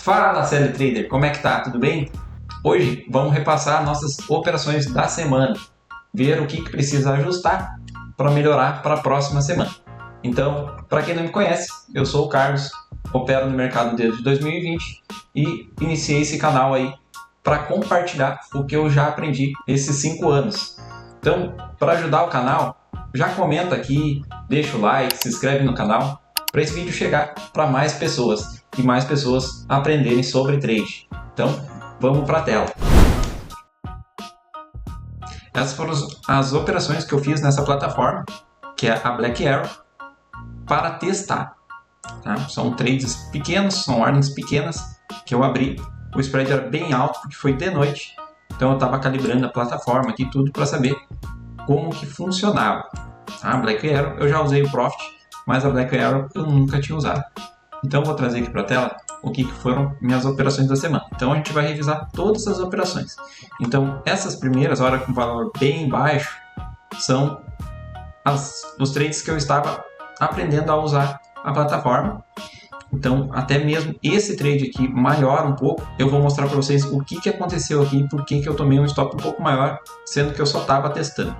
Fala, Célio Trader, como é que tá? Tudo bem? Hoje vamos repassar nossas operações da semana, ver o que precisa ajustar para melhorar para a próxima semana. Então, para quem não me conhece, eu sou o Carlos, opero no mercado desde 2020 e iniciei esse canal aí para compartilhar o que eu já aprendi esses 5 anos. Então, para ajudar o canal, já comenta aqui, deixa o like, se inscreve no canal para esse vídeo chegar para mais pessoas e mais pessoas aprenderem sobre trade. Então, vamos para a tela. Essas foram as operações que eu fiz nessa plataforma, que é a Black Arrow, para testar. Tá? São trades pequenos, são ordens pequenas que eu abri. O spread era bem alto porque foi de noite, então eu estava calibrando a plataforma aqui tudo para saber como que funcionava. A Black Arrow eu já usei o Profit, mas a Black Arrow eu nunca tinha usado. Então eu vou trazer aqui para a tela o que foram minhas operações da semana. Então a gente vai revisar todas as operações. Então essas primeiras, horas com valor bem baixo, são os trades que eu estava aprendendo a usar a plataforma. Então até mesmo esse trade aqui maior um pouco, eu vou mostrar para vocês o que aconteceu aqui, por que eu tomei um stop um pouco maior, sendo que eu só estava testando.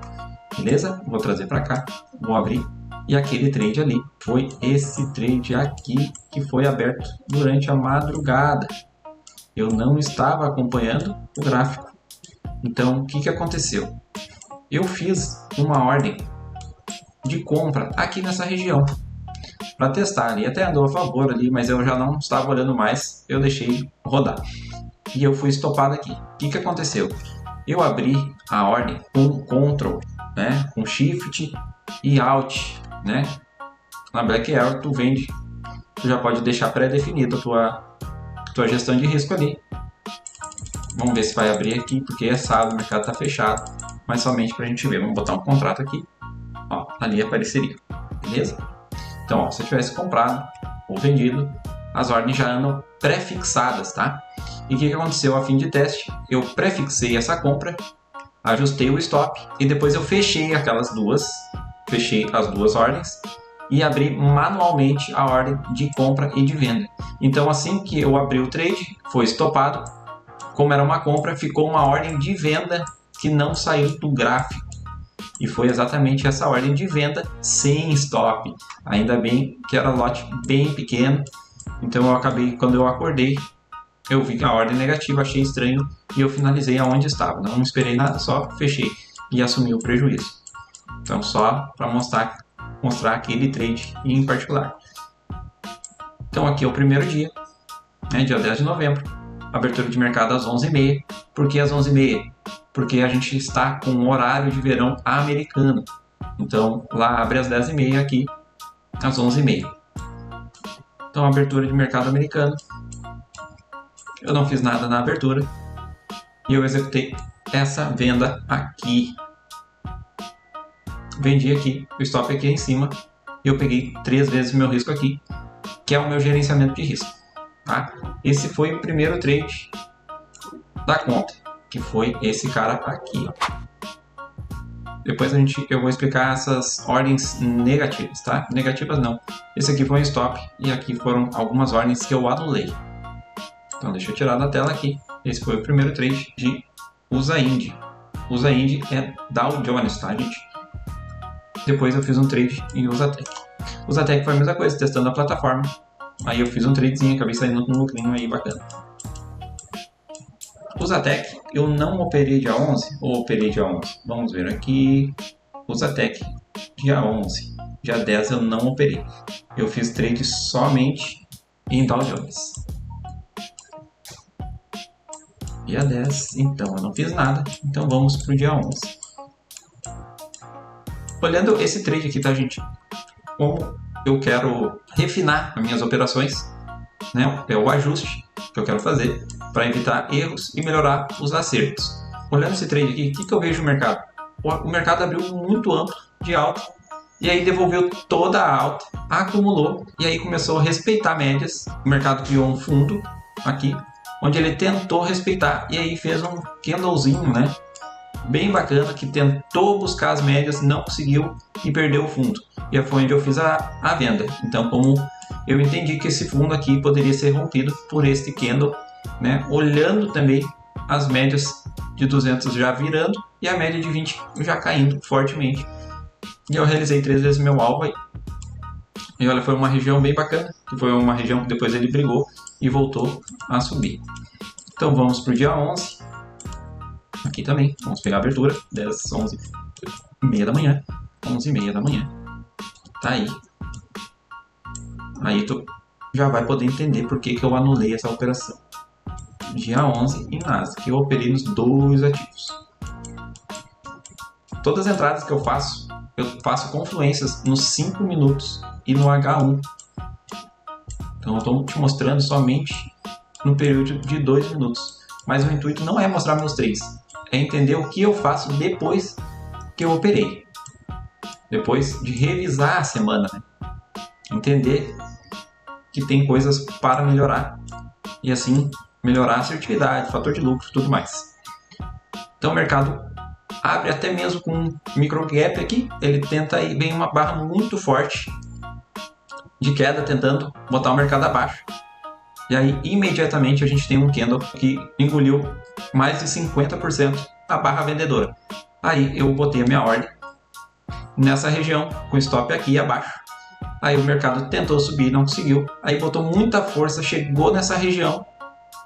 Beleza? Vou trazer para cá, vou abrir. E aquele trade ali foi esse trade aqui que foi aberto durante a madrugada. Eu não estava acompanhando o gráfico. Então o que aconteceu? Eu fiz uma ordem de compra aqui nessa região para testar ali. Até andou a favor ali, mas eu já não estava olhando mais. Eu deixei rodar. E eu fui estopado aqui. O que aconteceu? Eu abri a ordem com Ctrl, né, com Shift e Alt. Né? Na Black Arrow tu vende, tu já pode deixar pré-definido a tua gestão de risco ali. Vamos ver se vai abrir aqui, porque é sábado, o mercado está fechado, mas somente para a gente ver. Vamos botar um contrato aqui, ó, ali apareceria, beleza? Então, ó, se eu tivesse comprado ou vendido, as ordens já andam pré-fixadas, tá? E o que aconteceu a fim de teste? Eu pré-fixei essa compra, ajustei o stop e depois eu fechei aquelas duas. Fechei as duas ordens e abri manualmente a ordem de compra e de venda. Então assim que eu abri o trade, foi estopado. Como era uma compra, ficou uma ordem de venda que não saiu do gráfico. E foi exatamente essa ordem de venda sem stop. Ainda bem que era lote bem pequeno. Então eu acabei, quando eu acordei, eu vi a ordem negativa, achei estranho e eu finalizei aonde estava. Não esperei nada, só fechei e assumi o prejuízo. Então só para mostrar aquele trade em particular. Então aqui é o primeiro dia, né, dia 10 de novembro, abertura de mercado às 11h30. Por que às 11h30? Porque a gente está com um horário de verão americano. Então lá abre às 10h30, aqui às 11h30. Então abertura de mercado americano. Eu não fiz nada na abertura e eu executei essa venda aqui. Vendi aqui, o stop aqui em cima, e eu peguei 3 vezes o meu risco aqui, que é o meu gerenciamento de risco. Tá? Esse foi o primeiro trade da conta, que foi esse cara aqui. Depois eu vou explicar essas ordens negativas, tá? Negativas não. Esse aqui foi um stop e aqui foram algumas ordens que eu anulei. Então deixa eu tirar da tela aqui. Esse foi o primeiro trade de USA Indy. USA Indy é Dow Jones, tá, gente? Depois eu fiz um trade em Usatec. Usatec foi a mesma coisa, testando a plataforma. Aí eu fiz um tradezinho, acabei saindo com um lucrinho aí bacana. Usatec, eu não operei dia 11, ou operei dia 11? Vamos ver aqui. Usatec, dia 11. Dia 10 eu não operei. Eu fiz trade somente em Dow Jones. Dia 10, então eu não fiz nada. Então vamos para o dia 11. Olhando esse trade aqui, tá, gente? Como eu quero refinar as minhas operações, né? É o ajuste que eu quero fazer para evitar erros e melhorar os acertos. Olhando esse trade aqui, o que eu vejo no mercado? O mercado abriu muito amplo de alta e aí devolveu toda a alta, acumulou e aí começou a respeitar médias. O mercado criou um fundo aqui, onde ele tentou respeitar e aí fez um candlezinho, né? Bem bacana, que tentou buscar as médias, não conseguiu e perdeu o fundo. E foi onde eu fiz a venda. Então, como eu entendi que esse fundo aqui poderia ser rompido por este candle, né? Olhando também as médias de 200 já virando e a média de 20 já caindo fortemente. E eu realizei 3 vezes meu alvo aí. E olha, foi uma região bem bacana, que foi uma região que depois ele brigou e voltou a subir. Então vamos para o dia 11. Aqui também, vamos pegar a abertura, 10, 11, meia da manhã, 11h30 da manhã. Tá aí. Aí tu já vai poder entender por que eu anulei essa operação. Dia 11 em Nasdaq, eu operei nos 2 ativos. Todas as entradas que eu faço confluências nos 5 minutos e no H1. Então eu estou te mostrando somente no período de 2 minutos. Mas o intuito não é mostrar meus trades, é entender o que eu faço depois que eu operei. Depois de revisar a semana, né? Entender que tem coisas para melhorar e assim melhorar a assertividade, fator de lucro e tudo mais. Então o mercado abre até mesmo com um micro gap aqui, ele tenta aí, vem uma barra muito forte de queda tentando botar o mercado abaixo. E aí imediatamente a gente tem um candle que engoliu mais de 50% a barra vendedora. Aí eu botei a minha ordem nessa região com stop aqui abaixo. Aí o mercado tentou subir, não conseguiu. Aí botou muita força, chegou nessa região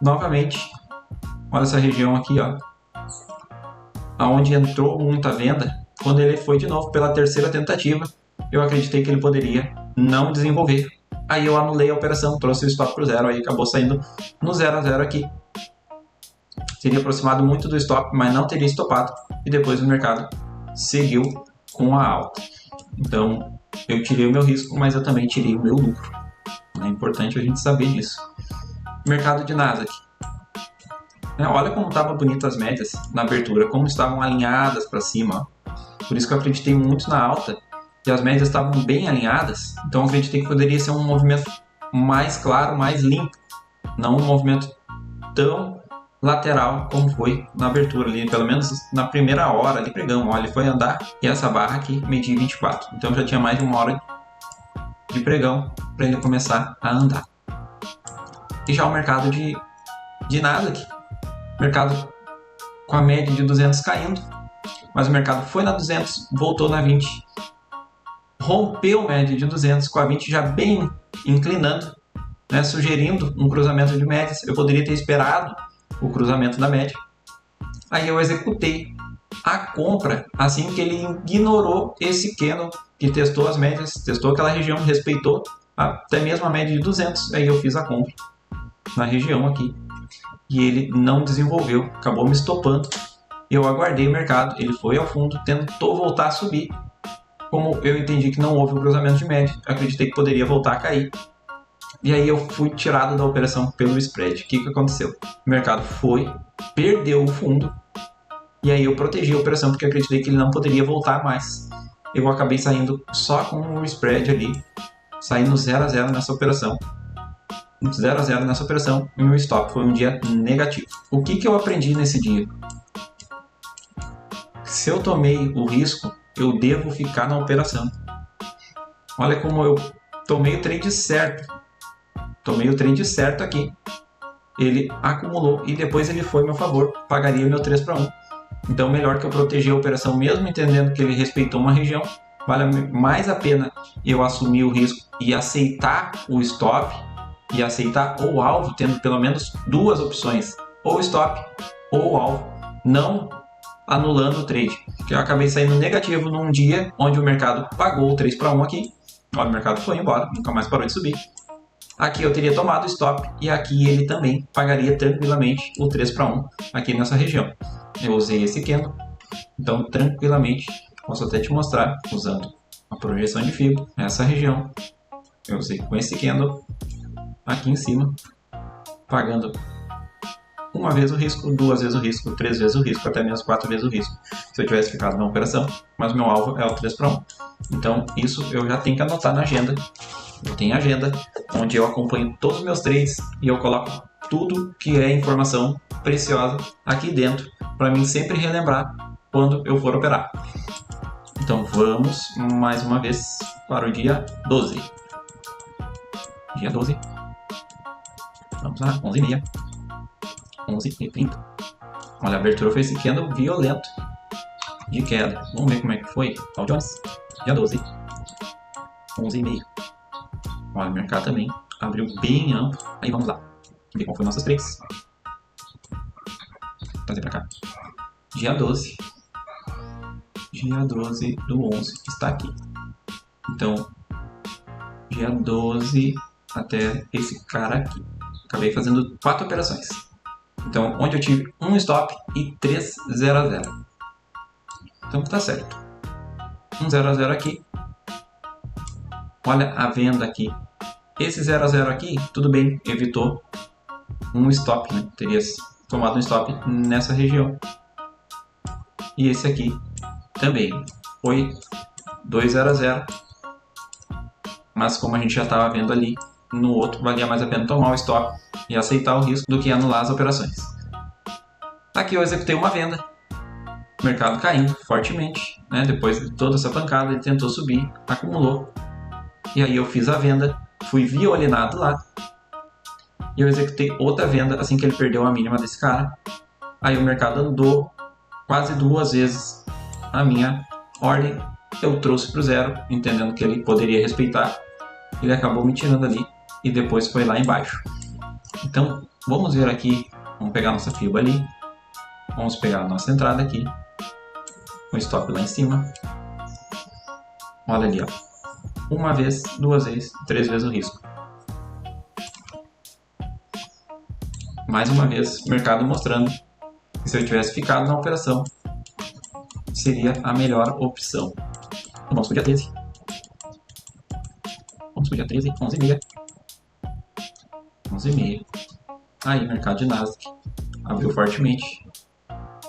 novamente. Olha essa região aqui, ó, aonde entrou muita venda. Quando ele foi de novo pela terceira tentativa, eu acreditei que ele poderia não desenvolver. Aí eu anulei a operação, trouxe o stop para o zero, aí acabou saindo no 0 a 0 aqui. Teria aproximado muito do stop, mas não teria estopado. E depois o mercado seguiu com a alta. Então eu tirei o meu risco, mas eu também tirei o meu lucro. É importante a gente saber disso. Mercado de Nasdaq. Olha como estavam bonitas as médias na abertura, como estavam alinhadas para cima. Por isso que eu acreditei muito na alta. E as médias estavam bem alinhadas, então eu acreditei que poderia ser um movimento mais claro, mais limpo. Não um movimento tão lateral como foi na abertura ali, pelo menos na primeira hora ali pregamos. Olha, ele foi andar e essa barra aqui media 24. Então já tinha mais de 1 hora de pregão para ele começar a andar. E já o mercado de Nasdaq, mercado com a média de 200 caindo, mas o mercado foi na 200, voltou na 20, rompeu a média de 200 com a 20 já bem inclinando, né, sugerindo um cruzamento de médias. Eu poderia ter esperado o cruzamento da média. Aí eu executei a compra assim que ele ignorou esse candle que testou as médias, testou aquela região, respeitou até mesmo a média de 200. Aí eu fiz a compra na região aqui e ele não desenvolveu, acabou me estopando. Eu aguardei o mercado, ele foi ao fundo, tentou voltar a subir. Como eu entendi que não houve um cruzamento de média, acreditei que poderia voltar a cair. E aí eu fui tirado da operação pelo spread. O que aconteceu? O mercado foi, perdeu o fundo, e aí eu protegi a operação porque acreditei que ele não poderia voltar mais. Eu acabei saindo só com o spread ali, saindo 0 a 0 nessa operação. 0 a 0 nessa operação e meu stop foi um dia negativo. O que eu aprendi nesse dia? Se eu tomei o risco, eu devo ficar na operação. Olha como eu tomei o trade certo. Tomei o trade certo aqui. Ele acumulou e depois ele foi a meu favor. Pagaria o meu 3 para 1. Então melhor que eu proteger a operação mesmo entendendo que ele respeitou uma região. Vale mais a pena eu assumir o risco e aceitar o stop e aceitar o alvo, tendo pelo menos 2 opções. Ou stop ou alvo. Não anulando o trade, que eu acabei saindo negativo num dia onde o mercado pagou o 3 para 1 aqui. Olha, o mercado foi embora, nunca mais parou de subir. Aqui eu teria tomado o stop e aqui ele também pagaria tranquilamente o 3 para 1 aqui nessa região. Eu usei esse candle, então tranquilamente posso até te mostrar usando a projeção de Fibo nessa região. Eu usei com esse candle aqui em cima, pagando 1 vez o risco, 2 vezes o risco, 3 vezes o risco, até mesmo 4 vezes o risco, se eu tivesse ficado na operação, mas meu alvo é o 3 para 1. Então isso eu já tenho que anotar na agenda. Eu tenho agenda onde eu acompanho todos os meus trades e eu coloco tudo que é informação preciosa aqui dentro para mim sempre relembrar quando eu for operar. Então vamos mais uma vez para o dia 12. dia 12. Vamos lá, 11h30. 11h30. Olha, a abertura foi esse candle violento de queda. Vamos ver como é que foi. Dow Jones, dia 12. 11h30. Olha, o mercado também abriu bem amplo. Aí vamos lá. Ver qual foi nossos trades. Vou trazer pra cá. Dia 12. Dia 12 do 11 está aqui. Então, dia 12 até esse cara aqui. Acabei fazendo 4 operações. Então, onde eu tive um stop e 3 0 a 0. Então, tá certo. Um 0 a 0 aqui. Olha a venda aqui. Esse 0 a 0 aqui, tudo bem, evitou um stop, né? Teria tomado um stop nessa região. E esse aqui também foi 2 0 a 0. Mas como a gente já estava vendo ali, no outro valia mais a pena tomar o stop e aceitar o risco do que anular as operações. Aqui eu executei uma venda, o mercado caindo fortemente, né? Depois de toda essa pancada ele tentou subir, acumulou, e aí eu fiz a venda, fui violinado lá, e eu executei outra venda assim que ele perdeu a mínima desse cara. Aí o mercado andou quase 2 vezes a minha ordem, eu trouxe para o zero, entendendo que ele poderia respeitar. Ele acabou me tirando ali e depois foi lá embaixo. Então, vamos ver aqui, vamos pegar nossa FIBA ali, vamos pegar a nossa entrada aqui, o stop lá em cima. Olha ali, ó. 1 vez, 2 vezes, 3 vezes o risco. Mais uma vez, o mercado mostrando que se eu tivesse ficado na operação, seria a melhor opção. Então, vamos para o dia 13. Vamos para o dia 13, 11h30. 11h30. Aí, mercado de Nasdaq. Abriu fortemente.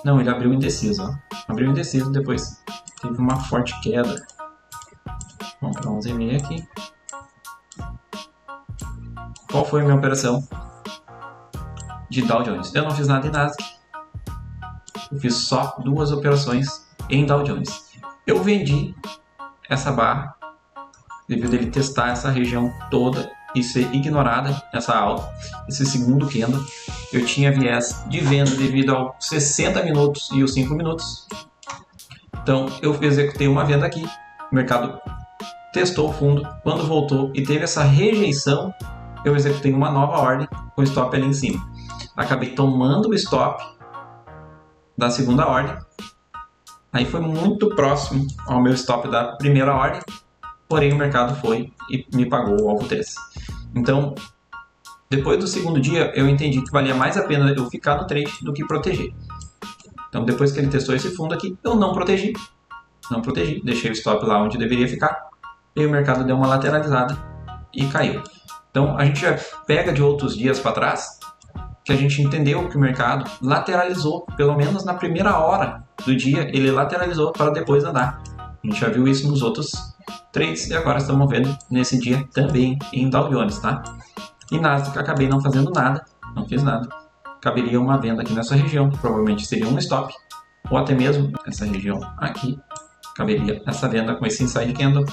Não, ele abriu indeciso, ó. Abriu indeciso, depois teve uma forte queda. Vamos para 11h30 aqui. Qual foi a minha operação de Dow Jones? Eu não fiz nada em Nasdaq. Eu fiz só 2 operações em Dow Jones. Eu vendi essa barra devido a ele testar essa região toda e ser ignorada, essa alta, esse segundo candle. Eu tinha viés de venda devido aos 60 minutos e os 5 minutos. Então eu executei uma venda aqui, o mercado testou o fundo, quando voltou e teve essa rejeição, eu executei uma nova ordem com o stop ali em cima. Acabei tomando o stop da segunda ordem, aí foi muito próximo ao meu stop da primeira ordem, porém o mercado foi e me pagou o alvo 3. Então, depois do segundo dia, eu entendi que valia mais a pena eu ficar no trade do que proteger. Então, depois que ele testou esse fundo aqui, eu não protegi, deixei o stop lá onde deveria ficar, e o mercado deu uma lateralizada e caiu. Então, a gente já pega de outros dias para trás, que a gente entendeu que o mercado lateralizou, pelo menos na primeira hora do dia, ele lateralizou para depois andar. A gente já viu isso nos outros trades e agora estamos vendo nesse dia também em Dow Jones, tá? E Nasdaq acabei não fazendo nada, não fiz nada. Caberia uma venda aqui nessa região, provavelmente seria um stop, ou até mesmo essa região aqui, caberia essa venda com esse inside candle.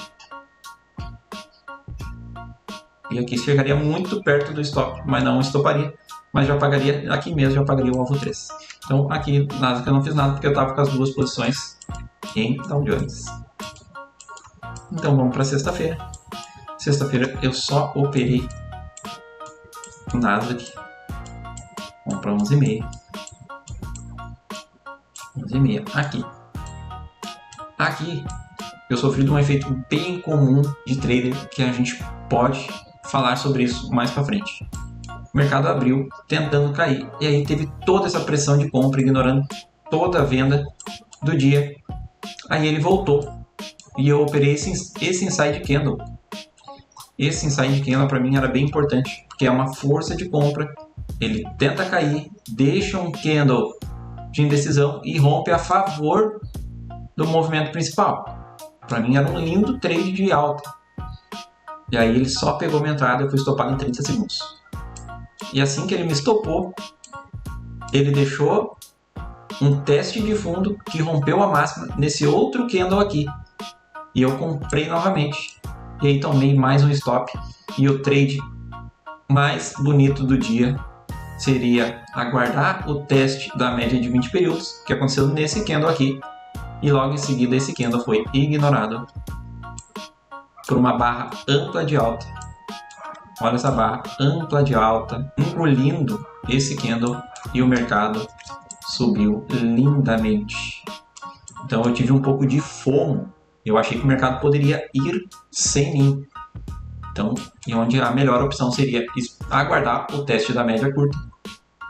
E aqui chegaria muito perto do stop, mas não estoparia, mas já pagaria, aqui mesmo já pagaria o alvo 3. Então aqui Nasdaq eu não fiz nada porque eu estava com as 2 posições em Dow Jones. Então vamos para sexta-feira. Sexta-feira eu só operei o Nasdaq. Vamos para 11h30. 11h30 aqui. Aqui eu sofri de um efeito bem comum de trader que a gente pode falar sobre isso mais para frente. O mercado abriu tentando cair e aí teve toda essa pressão de compra ignorando toda a venda do dia. Aí ele voltou e eu operei esse inside candle. Esse inside candle para mim era bem importante porque é uma força de compra. Ele tenta cair, deixa um candle de indecisão e rompe a favor do movimento principal. Para mim era um lindo trade de alta. E aí ele só pegou minha entrada e eu fui estopado em 30 segundos. E assim que ele me estopou, ele deixou um teste de fundo que rompeu a máxima nesse outro candle aqui. E eu comprei novamente. E aí tomei mais um stop. E o trade mais bonito do dia seria aguardar o teste da média de 20 períodos, que aconteceu nesse candle aqui, e logo em seguida esse candle foi ignorado por uma barra ampla de alta. Olha essa barra ampla de alta, engolindo esse candle, e o mercado subiu lindamente. Então eu tive um pouco de FOMO. Eu achei que o mercado poderia ir sem mim. Então, e onde a melhor opção seria aguardar o teste da média curta.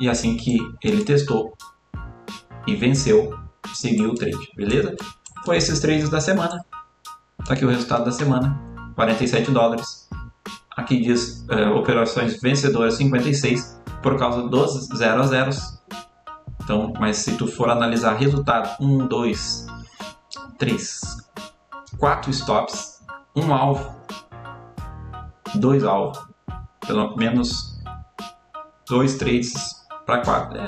E assim que ele testou e venceu, seguiu o trade, beleza? Foi esses trades da semana. Tá aqui o resultado da semana, 47 dólares. Aqui diz operações vencedoras 56 por causa dos 0 a 0. Então, mas se tu for analisar resultado, 1, 2, 3, 4 stops, um alvo, 2 alvos, pelo menos 2 trades para 4.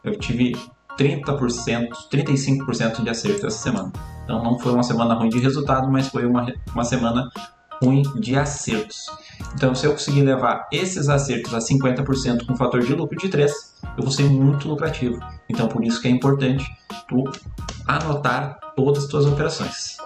Eu tive 30%, 35% de acerto essa semana. Então não foi uma semana ruim de resultado, mas foi uma semana ruim de acertos. Então se eu conseguir levar esses acertos a 50% com fator de lucro de 3, eu vou ser muito lucrativo. Então por isso que é importante tu anotar todas as tuas operações.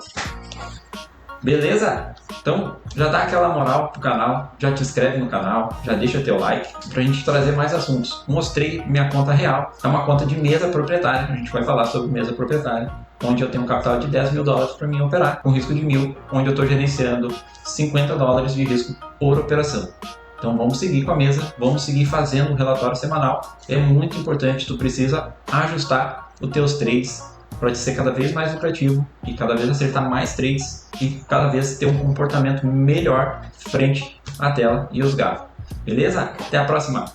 Beleza? Então já dá aquela moral pro canal, já te inscreve no canal, já deixa teu like pra gente trazer mais assuntos. Mostrei minha conta real, é uma conta de mesa proprietária, a gente vai falar sobre mesa proprietária, onde eu tenho um capital de 10 mil dólares para mim operar, com risco de 1.000, onde eu estou gerenciando 50 dólares de risco por operação. Então vamos seguir com a mesa, vamos seguir fazendo o relatório semanal. É muito importante, tu precisa ajustar os teus trades para ser cada vez mais lucrativo e cada vez acertar mais trades e cada vez ter um comportamento melhor frente à tela e os gráficos. Beleza? Até a próxima!